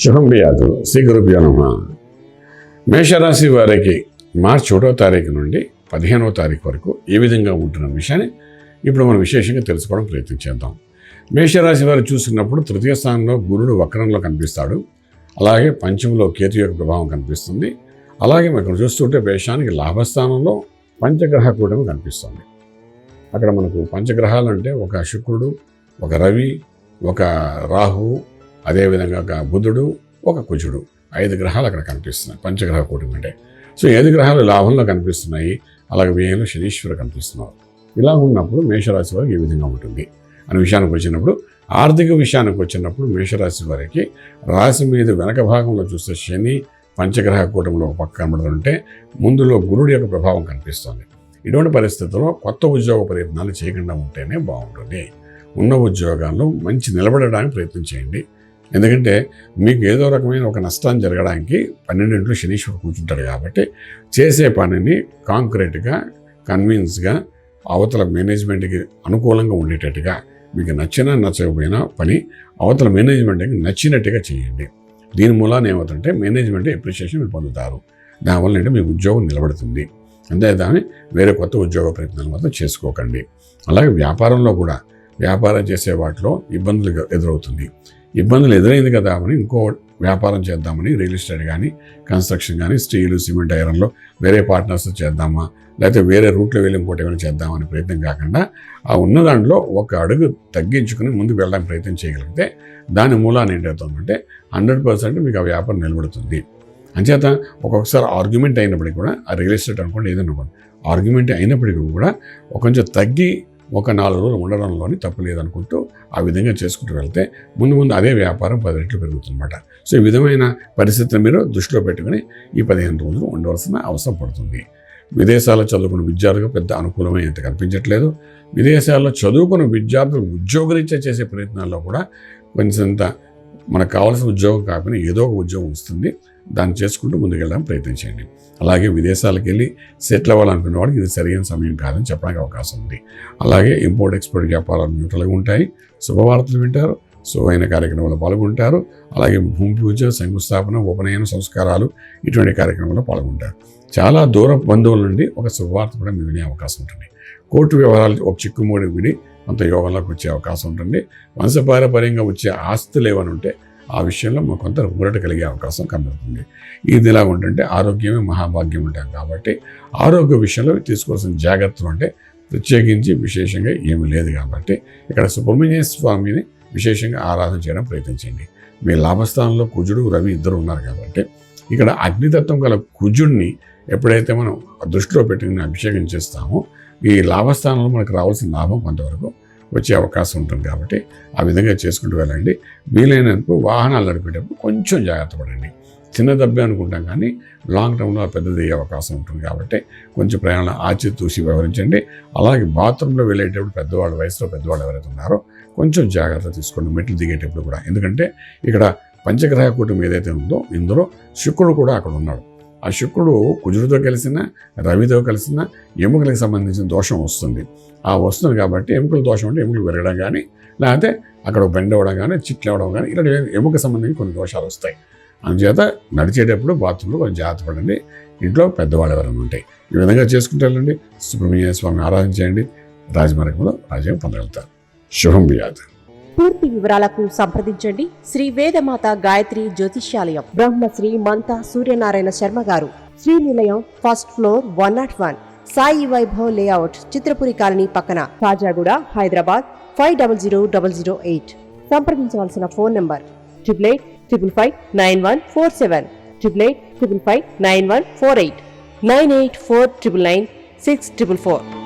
శుభం బియాదు శ్రీ గురుభ్యో నమః. మేషరాశి వారికి మార్చి 1వ తారీఖు నుండి 15వ తారీఖు వరకు ఏ విధంగా ఉంటున్న విషయాన్ని ఇప్పుడు మనం విశేషంగా తెలుసుకోవడం ప్రయత్నం చేద్దాం. మేషరాశి వారు చూసినప్పుడు తృతీయ స్థానంలో గురుడు వక్రంలో కనిపిస్తాడు. అలాగే పంచమంలో కేతు యొక్క ప్రభావం కనిపిస్తుంది. అలాగే మనం చూస్తుంటే మేషానికి లాభస్థానంలో పంచగ్రహ కూటమి కనిపిస్తుంది. అక్కడ మనకు పంచగ్రహాలు అంటే ఒక శుక్రుడు, ఒక రవి, ఒక రాహువు, అదేవిధంగా ఒక బుధుడు, ఒక కుజుడు, 5 గ్రహాలు అక్కడ కనిపిస్తున్నాయి పంచగ్రహ కూటమి అంటే. సో 5 గ్రహాలు లాభంలో కనిపిస్తున్నాయి. అలాగే వ్యయంలో శనీశ్వరుడు కనిపిస్తున్నారు. ఇలా ఉన్నప్పుడు మేషరాశి వారికి ఏ విధంగా ఉంటుంది అనే విషయానికి వచ్చినప్పుడు, ఆర్థిక విషయానికి వచ్చినప్పుడు మేషరాశి వారికి రాశి మీద వెనక భాగంలో చూస్తే శని పంచగ్రహ కూటమిలో ఒక పక్క కనబడుతుంటే ముందులో గురుడి యొక్క ప్రభావం కనిపిస్తుంది. ఇటువంటి పరిస్థితుల్లో కొత్త ఉద్యోగ ప్రయత్నాలు చేయకుండా ఉంటేనే బాగుంటుంది. ఉన్న ఉద్యోగాల్లో మంచి నిలబడడానికి ప్రయత్నం చేయండి. ఎందుకంటే మీకు ఏదో రకమైన ఒక నష్టాన్ని జరగడానికి 12 శనీశ్వరుడు కూర్చుంటాడు కాబట్టి చేసే పనిని కాంక్రీట్గా, కన్విన్స్గా, అవతల మేనేజ్మెంట్కి అనుకూలంగా ఉండేటట్టుగా, మీకు నచ్చినా నచ్చకపోయినా పని అవతల మేనేజ్మెంట్కి నచ్చినట్టుగా చేయండి. దీని మూలాన ఏమవుతుంటే మేనేజ్మెంట్ అప్రిషియేషన్ మీరు పొందుతారు. దానివల్ల అంటే మీ ఉద్యోగం నిలబడుతుంది. అంతేదాన్ని వేరే కొత్త ఉద్యోగ ప్రయత్నాలు మాత్రం చేసుకోకండి. అలాగే వ్యాపారంలో కూడా వ్యాపారం చేసే వాటిలో ఇబ్బందులు ఎదురవుతుంది. ఇబ్బందులు ఎదురైంది కదా అని ఇంకో వ్యాపారం చేద్దామని రియల్ ఎస్టేట్ కానీ, కన్స్ట్రక్షన్ కానీ, స్టీలు, సిమెంట్, ఐరన్లో వేరే పార్ట్నర్స్ చేద్దామా, లేకపోతే వేరే రూట్లో వెళ్ళి ఇంకోటి ఏమైనా చేద్దామని ప్రయత్నం కాకుండా ఆ ఉన్న దాంట్లో ఒక అడుగు తగ్గించుకుని ముందుకు వెళ్ళడానికి ప్రయత్నం చేయగలిగితే దాని మూలాన్ని ఏంటవుతుందంటే 100% మీకు ఆ వ్యాపారం నిలబడుతుంది. అంచేత ఒక్కొక్కసారి ఆర్గ్యుమెంట్ అయినప్పటికీ కూడా ఆ రియల్ ఎస్టేట్ అనుకోండి, ఏదైనా అనుకోండి, ఆర్గ్యుమెంట్ అయినప్పటికీ కూడా కొంచెం తగ్గి ఒక 4 రోజులు ఉండడంలోని తప్పు లేదనుకుంటూ ఆ విధంగా చేసుకుంటూ వెళ్తే ముందు అదే వ్యాపారం 10 రెట్లు పెరుగుతుందన్నమాట. సో ఈ విధమైన పరిస్థితిని మీరు దృష్టిలో పెట్టుకుని ఈ 15 రోజులు ఉండవలసిన అవసరం పడుతుంది. విదేశాల్లో చదువుకున్న విద్యార్థులకు పెద్ద అనుకూలమైనంత కనిపించట్లేదు. విదేశాల్లో చదువుకున్న విద్యార్థులు ఉద్యోగరీత్యా చేసే ప్రయత్నాల్లో కూడా కొంచెంత మనకు కావాల్సిన ఉద్యోగం కాకపోయినా ఏదో ఒక ఉద్యోగం వస్తుంది. దాన్ని చేసుకుంటూ ముందుకెళ్ళడానికి ప్రయత్నం చేయండి. అలాగే విదేశాలకు వెళ్ళి సెటిల్ అవ్వాలనుకునే వాడికి ఇది సరైన సమయం కాదని చెప్పడానికి అవకాశం ఉంది. అలాగే ఇంపోర్ట్ ఎక్స్పోర్ట్ వ్యాపారాలు న్యూట్రల్గా ఉంటాయి. శుభవార్తలు వింటారు, శుభమైన కార్యక్రమాల్లో పాల్గొంటారు. అలాగే భూమి పూజ, శంకుస్థాపన, ఉపనయన సంస్కారాలు ఇటువంటి కార్యక్రమాల్లో పాల్గొంటారు. చాలా దూర బంధువుల నుండి ఒక శుభవార్త కూడా మీరు వినే అవకాశం ఉంటుంది. కోర్టు వ్యవహారాలు ఒక చిక్కుముడి విడి కొంత యోగంలోకి వచ్చే అవకాశం ఉంటుంది. వంశపారపర్యంగా వచ్చే ఆస్తులు ఏమైనా ఉంటే ఆ విషయంలో మాకు కొంత ఊరట కలిగే అవకాశం కనబడుతుంది. ఇది ఎలా ఉంటుంటే ఆరోగ్యమే మహాభాగ్యం ఉంటాం కాబట్టి ఆరోగ్య విషయంలో తీసుకోవాల్సిన జాగ్రత్తలు అంటే ప్రత్యేకించి విశేషంగా ఏమీ లేదు కాబట్టి ఇక్కడ సుబ్రహ్మణ్య స్వామిని విశేషంగా ఆరాధన చేయడం ప్రయత్నించండి. మీ లాభస్థానంలో కుజుడు, రవి ఇద్దరు ఉన్నారు కాబట్టి ఇక్కడ అగ్నితత్వం గల కుజుడిని ఎప్పుడైతే మనం దృష్టిలో పెట్టుకుని అభిషేకం చేస్తామో ఈ లాభస్థానంలో మనకు రావాల్సిన లాభం కొంతవరకు వచ్చే అవకాశం ఉంటుంది. కాబట్టి ఆ విధంగా చేసుకుంటూ వెళ్ళండి. వీలైనందుకు వాహనాలు నడిపేటప్పుడు కొంచెం జాగ్రత్త పడండి. చిన్న దెబ్బే అనుకుంటాం కానీ లాంగ్ టర్మ్లో పెద్దది అయ్యే అవకాశం ఉంటుంది. కాబట్టి కొంచెం ప్రయాణం ఆచితూసి వ్యవహరించండి. అలాగే బాత్రూంలో వెళ్ళేటప్పుడు పెద్దవాళ్ళ వయసులో పెద్దవాళ్ళు ఎవరైతే ఉన్నారో కొంచెం జాగ్రత్త తీసుకోండి మెట్లు దిగేటప్పుడు కూడా. ఎందుకంటే ఇక్కడ పంచగ్రహ కూటమి ఏదైతే ఉందో ఇందులో శుక్రుడు కూడా అక్కడ ఉన్నాడు. ఆ శుక్రుడు కుజుడితో కలిసిన, రవితో కలిసిన ఎముకలకు సంబంధించిన దోషం వస్తుంది. ఆ వస్తుంది కాబట్టి ఎముకల దోషం అంటే ఎముకలు పెరగడం కానీ, లేకపోతే అక్కడ బెండ్ అవ్వడం కానీ, చిట్లు అవ్వడం కానీ ఇలాంటి ఎముక సంబంధించి కొన్ని దోషాలు వస్తాయి. అందుచేత నడిచేటప్పుడు బాత్రూంలో కొంచెం జాగ్రత్త పడండి. ఇంట్లో పెద్దవాళ్ళు ఎవరైనా ఉంటాయి. ఈ విధంగా చేసుకుంటూ వెళ్ళండి. సుబ్రహ్మణ్య స్వామిని ఆరాధన చేయండి. రాజమార్గంలో రాజ్యం పొందగలుగుతారు. శుభం బియాదు. పూర్తి వివరాలకు సంప్రదించండి శ్రీ వేదమాత గాయత్రి జ్యోతిష్యాలయం, బ్రహ్మశ్రీ మంతా సూర్యనారాయణ శర్మ గారు, Srinilayam, first floor, 101, Sai Vaibhav layout, Chitrapuri colony పక్కన, కాజాగూడ, హైదరాబాద్ 500008. సంప్రదించవలసిన ఫోన్ నంబర్ 8855559147, 8855559148, 9849996644.